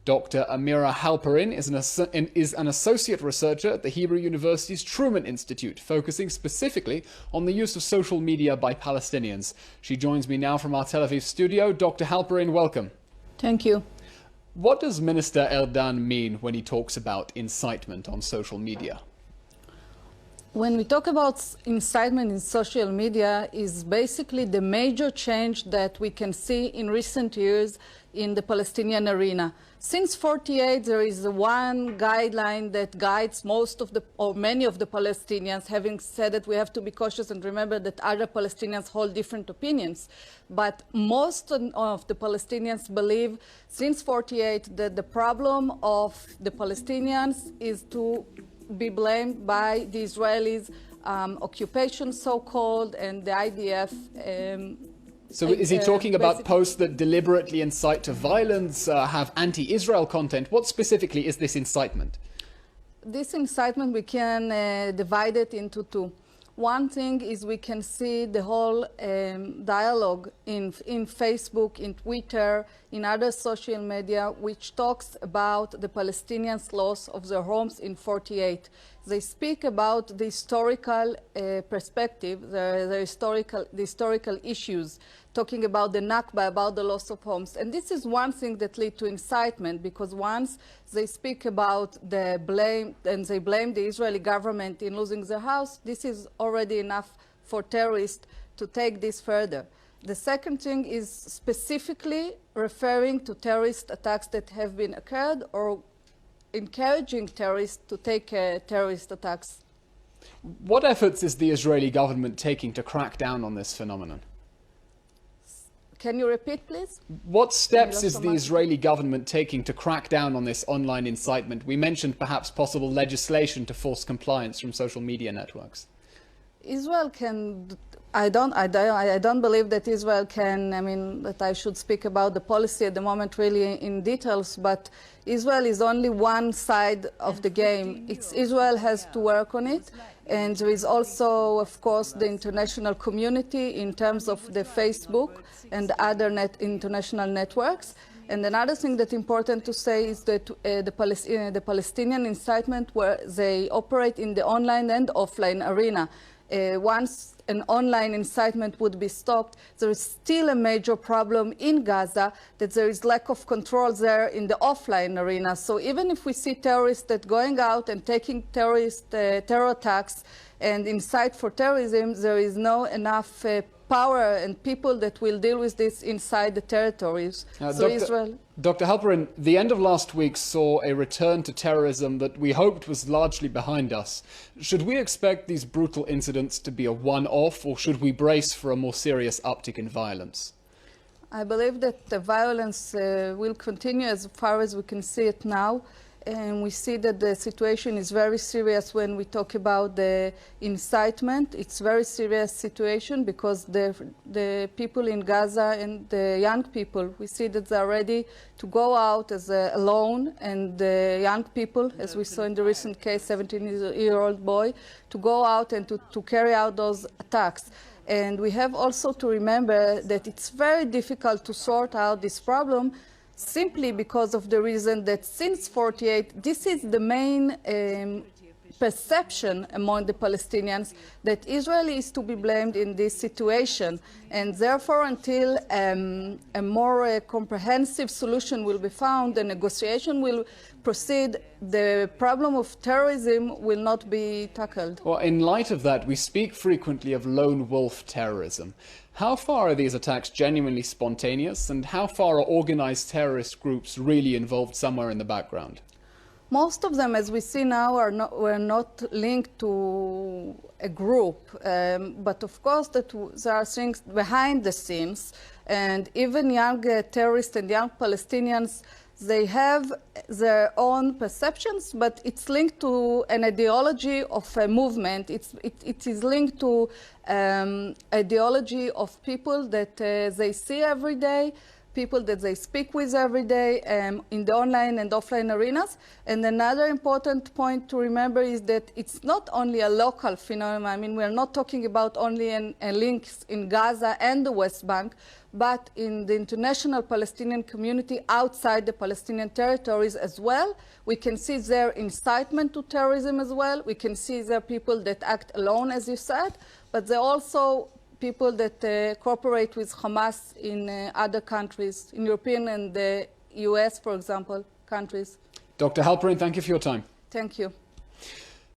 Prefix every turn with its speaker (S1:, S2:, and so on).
S1: Dr. Amira Halperin is an associate researcher at the Hebrew University's Truman Institute, focusing specifically on the use of social media by Palestinians. She joins me now from our Tel Aviv studio. Dr. Halperin, welcome.
S2: Thank you.
S1: What does Minister Erdan mean when he talks about incitement on social media?
S2: When we talk about incitement in social media, is basically the major change that we can see in recent years in the Palestinian arena. Since 1948, there is one guideline that guides most of the, or many of the Palestinians, having said that we have to be cautious and remember that other Palestinians hold different opinions. But most of the Palestinians believe since 1948 that the problem of the Palestinians is to be blamed by the Israelis' occupation, so-called, and the IDF.
S1: So is he talking about posts that deliberately incite to violence, have anti-Israel content? What specifically is this incitement?
S2: This incitement, we can divide it into two. One thing is we can see the whole dialogue in Facebook, in Twitter, in other social media, which talks about the Palestinians' loss of their homes in 1948. They speak about the historical perspective, the historical issues, talking about the Nakba, about the loss of homes. And this is one thing that leads to incitement, because once they speak about the blame, and they blame the Israeli government in losing their house, this is already enough for terrorists to take this further. The second thing is specifically referring to terrorist attacks that have been occurred or encouraging terrorists to take terrorist attacks.
S1: What efforts is the Israeli government taking to crack down on this phenomenon?
S2: Can you repeat, please?
S1: What steps is the Israeli government taking to crack down on this online incitement? We mentioned perhaps possible legislation to force compliance from social media networks.
S2: Israel can. I don't believe that Israel can. I mean, that I should speak about the policy at the moment, really in details. But Israel is only one side of the game. Israel has to work on it. And there is also, of course, the international community in terms of the Facebook and other international networks. And another thing that's important to say is that the Palestinian incitement, where they operate in the online and offline arena. Once an online incitement would be stopped, there is still a major problem in Gaza that there is lack of control there in the offline arena. So even if we see terrorists that going out and taking terror attacks and incite for terrorism, there is no enough power and people that will deal with this inside the territories.
S1: Dr. Halperin, the end of last week saw a return to terrorism that we hoped was largely behind us. Should we expect these brutal incidents to be a one-off, or should we brace for a more serious uptick in violence?
S2: I believe that the violence will continue as far as we can see it now. And we see that the situation is very serious when we talk about the incitement. It's a very serious situation because the people in Gaza and the young people, we see that they're ready to go out as alone, and the young people, as we saw in the recent case, 17-year-old boy, to go out and to carry out those attacks. And we have also to remember that it's very difficult to sort out this problem simply because of the reason that since 1948, this is the main perception among the Palestinians that Israel is to be blamed in this situation. And therefore, until a more comprehensive solution will be found, the negotiation will proceed, the problem of terrorism will not be tackled.
S1: Well, in light of that, we speak frequently of lone wolf terrorism. How far are these attacks genuinely spontaneous, and how far are organized terrorist groups really involved somewhere in the background?
S2: Most of them, as we see now, were not linked to a group. But of course, there are things behind the scenes. And even young terrorists and young Palestinians, they have their own perceptions, but it's linked to an ideology of a movement. It is linked to ideology of people that they see every day, people that they speak with every day in the online and offline arenas. And another important point to remember is that it's not only a local phenomenon. I mean, we're not talking about only a links in Gaza and the West Bank, but in the international Palestinian community outside the Palestinian territories as well. We can see their incitement to terrorism as well. We can see there are people that act alone, as you said, but there are also people that cooperate with Hamas in other countries, in European and the US, for example, countries.
S1: Dr. Halperin, thank you for your time.
S2: Thank you.